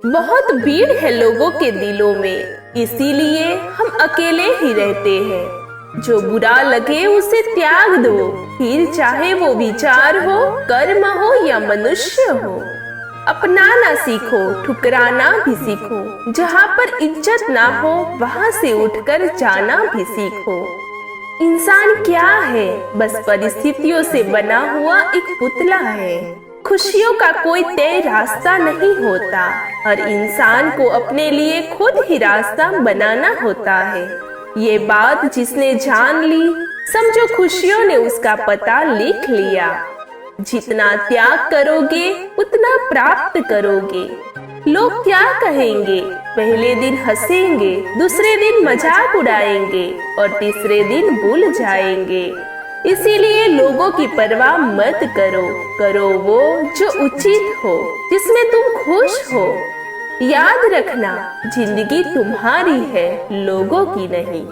बहुत भीड़ है लोगों के दिलों में, इसीलिए हम अकेले ही रहते हैं। जो बुरा लगे उसे त्याग दो, फिर चाहे वो विचार हो, कर्म हो या मनुष्य हो। अपनाना सीखो, ठुकराना भी सीखो। जहाँ पर इज्जत ना हो वहाँ से उठकर जाना भी सीखो। इंसान क्या है? बस परिस्थितियों से बना हुआ एक पुतला है। खुशियों का कोई तय रास्ता नहीं होता। हर इंसान को अपने लिए खुद ही रास्ता बनाना होता है। ये बात जिसने जान ली, समझो खुशियों ने उसका पता लिख लिया। जितना त्याग करोगे उतना प्राप्त करोगे। लोग क्या कहेंगे? पहले दिन हंसेंगे, दूसरे दिन मजाक उड़ाएंगे और तीसरे दिन भूल जाएंगे। इसीलिए लोगों की परवाह मत करो, करो वो जो उचित हो, जिसमें तुम खुश हो। याद रखना, जिंदगी तुम्हारी है, लोगों की नहीं।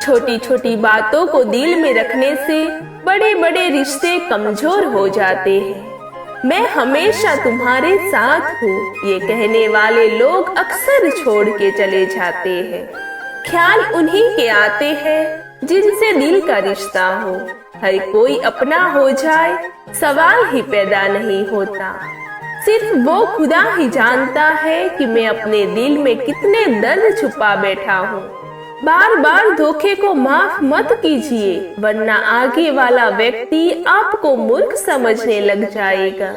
छोटी छोटी बातों को दिल में रखने से बड़े बड़े रिश्ते कमजोर हो जाते हैं। मैं हमेशा तुम्हारे साथ हूँ, ये कहने वाले लोग अक्सर छोड़ के चले जाते हैं। ख्याल उन्हीं के आते हैं जिनसे दिल का रिश्ता हो। हर कोई अपना हो जाए, सवाल ही पैदा नहीं होता। सिर्फ वो खुदा ही जानता है कि मैं अपने दिल में कितने दर्द छुपा बैठा हूँ। बार बार धोखे को माफ मत कीजिए, वरना आगे वाला व्यक्ति आपको मूर्ख समझने लग जाएगा।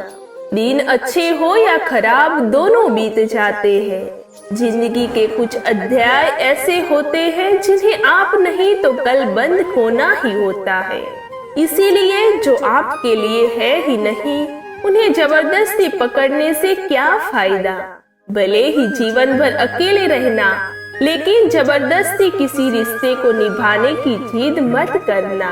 दिन अच्छे हो या खराब, दोनों बीत जाते हैं। जिंदगी के कुछ अध्याय ऐसे होते हैं जिन्हें आप नहीं तो कल बंद होना ही होता है। इसीलिए जो आपके लिए है ही नहीं, उन्हें जबरदस्ती पकड़ने से क्या फायदा। भले ही जीवन भर अकेले रहना, लेकिन जबरदस्ती किसी रिश्ते को निभाने की जिद मत करना।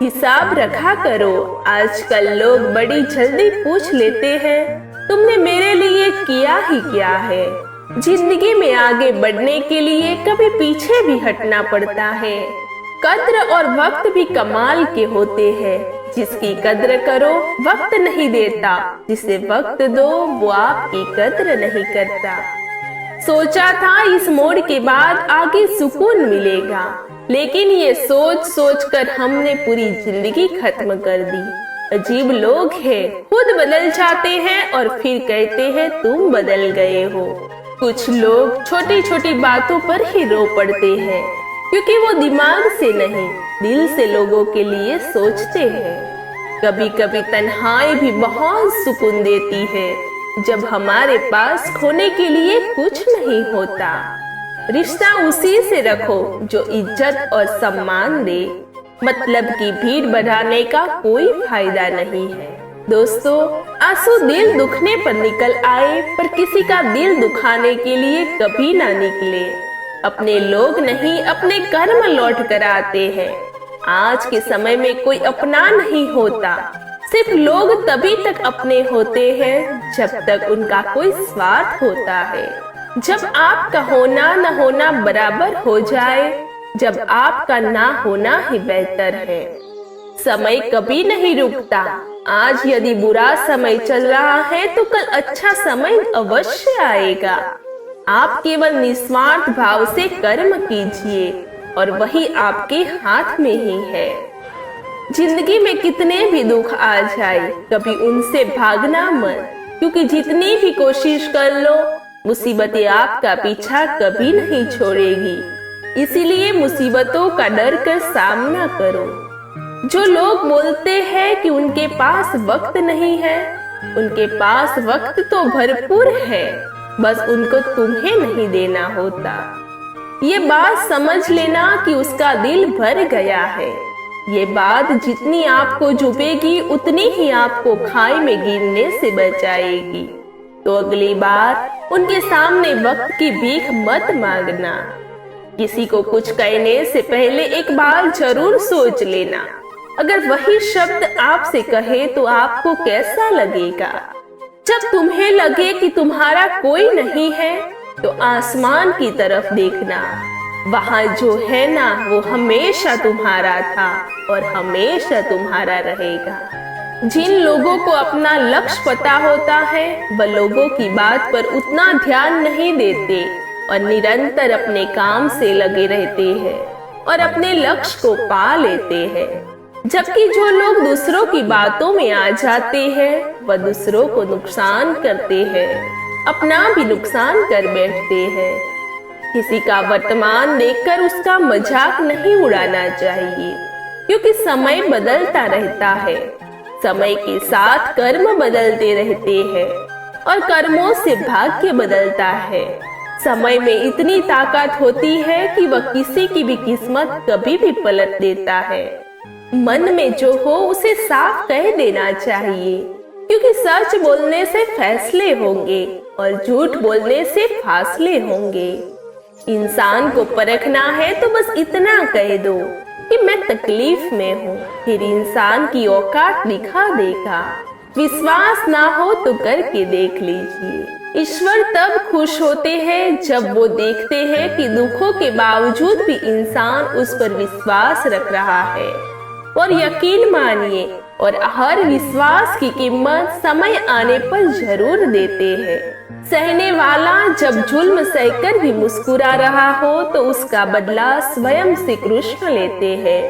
हिसाब रखा करो। आजकल लोग बड़ी जल्दी पूछ लेते हैं, तुमने मेरे लिए किया ही क्या है। जिंदगी में आगे बढ़ने के लिए कभी पीछे भी हटना पड़ता है। कद्र और वक्त भी कमाल के होते हैं। जिसकी कद्र करो वक्त नहीं देता, जिसे वक्त दो वो आपकी कद्र नहीं करता। सोचा था इस मोड़ के बाद आगे सुकून मिलेगा, लेकिन ये सोच सोच कर हमने पूरी जिंदगी खत्म कर दी। अजीब लोग हैं, खुद बदल जाते हैं और फिर कहते हैं तुम बदल गए हो। कुछ लोग छोटी छोटी बातों पर ही रो पड़ते हैं, क्योंकि वो दिमाग से नहीं दिल से लोगों के लिए सोचते हैं। कभी कभी तन्हाई भी बहुत सुकून देती है, जब हमारे पास खोने के लिए कुछ नहीं होता। रिश्ता उसी से रखो जो इज्जत और सम्मान दे। मतलब की भीड़ बढ़ाने का कोई फायदा नहीं है। दोस्तों, आंसू दिल दुखने पर निकल आए, पर किसी का दिल दुखाने के लिए कभी ना निकले। अपने लोग नहीं, अपने कर्म लौट कर आते हैं। आज के समय में कोई अपना नहीं होता। सिर्फ लोग तभी तक अपने होते हैं जब तक उनका कोई स्वार्थ होता है। जब आपका होना न होना बराबर हो जाए, जब आपका ना होना ही बेहतर है। समय कभी नहीं रुकता। आज यदि बुरा समय चल रहा है तो कल अच्छा समय अवश्य आएगा। आप केवल निस्वार्थ भाव से कर्म कीजिए और वही आपके हाथ में ही है। जिंदगी में कितने भी दुख आ जाए, कभी उनसे भागना मत, क्योंकि जितनी भी कोशिश कर लो, मुसीबतें आपका पीछा कभी नहीं छोड़ेगी। इसीलिए मुसीबतों का डर कर सामना करो। जो लोग बोलते हैं कि उनके पास वक्त नहीं है, उनके पास वक्त तो भरपूर है, बस उनको तुम्हें नहीं देना होता। ये बात समझ लेना कि उसका दिल भर गया है। ये बात जितनी आपको चुभेगी उतनी ही आपको खाई में गिरने से बचाएगी। तो अगली बार उनके सामने वक्त की भीख मत मांगना। किसी को कुछ कहने से पहले एक बार जरूर सोच लेना। अगर वही शब्द आपसे कहे तो आपको कैसा लगेगा? जब तुम्हें लगे कि तुम्हारा कोई नहीं है, तो आसमान की तरफ देखना। वहाँ जो है ना, वो हमेशा तुम्हारा था और हमेशा तुम्हारा रहेगा। जिन लोगों को अपना लक्ष्य पता होता है वह लोगों की बात पर उतना ध्यान नहीं देते और निरंतर अपने काम से लगे रहते हैं और अपने लक्ष्य को पा लेते हैं। जबकि जो लोग दूसरों की बातों में आ जाते हैं वह दूसरों को नुकसान करते हैं, अपना भी नुकसान कर बैठते हैं। किसी का वर्तमान देखकर उसका मजाक नहीं उड़ाना चाहिए, क्योंकि समय बदलता रहता है। समय के साथ कर्म बदलते रहते हैं और कर्मों से भाग्य बदलता है। समय में इतनी ताकत होती है कि वह किसी की भी किस्मत कभी भी पलट देता है। मन में जो हो उसे साफ कह देना चाहिए, क्योंकि सच बोलने से फैसले होंगे और झूठ बोलने से फासले होंगे। इंसान को परखना है तो बस इतना कह दो कि मैं तकलीफ में हूँ, फिर इंसान की औकात दिखा देगा। विश्वास ना हो तो करके देख लीजिए। ईश्वर तब खुश होते हैं जब वो देखते हैं कि दुखों के बावजूद भी इंसान उस पर विश्वास रख रहा है। और यकीन मानिए, और हर विश्वास की कीमत समय आने पर जरूर देते हैं। सहने वाला जब जुल्म सहकर भी मुस्कुरा रहा हो तो उसका बदला स्वयं श्री कृष्ण लेते हैं।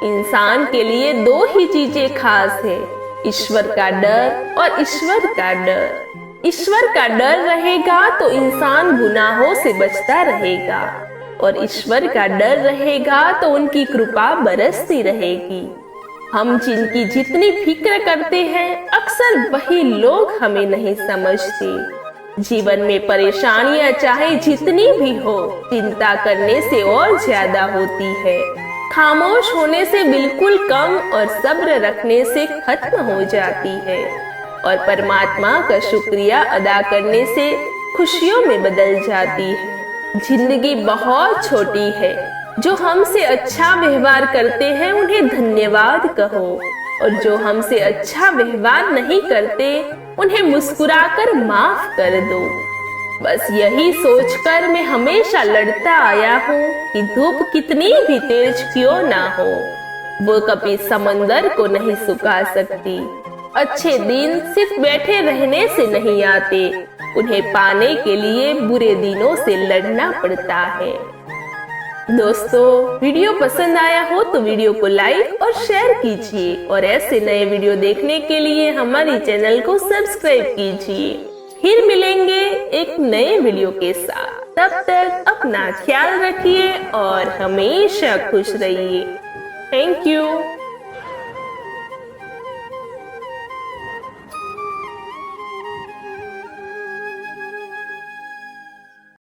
इंसान के लिए दो ही चीजें खास है, ईश्वर का डर और ईश्वर का डर। ईश्वर का डर रहेगा तो इंसान गुनाहों से बचता रहेगा, और ईश्वर का डर रहेगा तो उनकी कृपा बरसती रहेगी। हम जिनकी जितनी फिक्र करते हैं अक्सर वही लोग हमें नहीं समझते। जीवन में परेशानियां चाहे जितनी भी हो, चिंता करने से और ज्यादा होती है। खामोश होने से बिल्कुल कम और सब्र रखने से खत्म हो जाती है, और परमात्मा का शुक्रिया अदा करने से खुशियों में बदल जाती है। जिंदगी बहुत छोटी है, जो हमसे अच्छा व्यवहार करते हैं उन्हें धन्यवाद कहो, और जो हमसे अच्छा व्यवहार नहीं करते उन्हें मुस्कुराकर माफ कर दो। बस यही सोचकर मैं हमेशा लड़ता आया हूँ कि धूप कितनी भी तेज क्यों ना हो, वो कभी समंदर को नहीं सुखा सकती। अच्छे दिन सिर्फ बैठे रहने से नहीं आते, उन्हें पाने के लिए बुरे दिनों से लड़ना पड़ता है। दोस्तों, वीडियो पसंद आया हो तो वीडियो को लाइक और शेयर कीजिए, और ऐसे नए वीडियो देखने के लिए हमारे चैनल को सब्सक्राइब कीजिए। फिर मिलेंगे एक नए वीडियो के साथ। तब तक अपना ख्याल रखिए और हमेशा खुश रहिए। Thank you.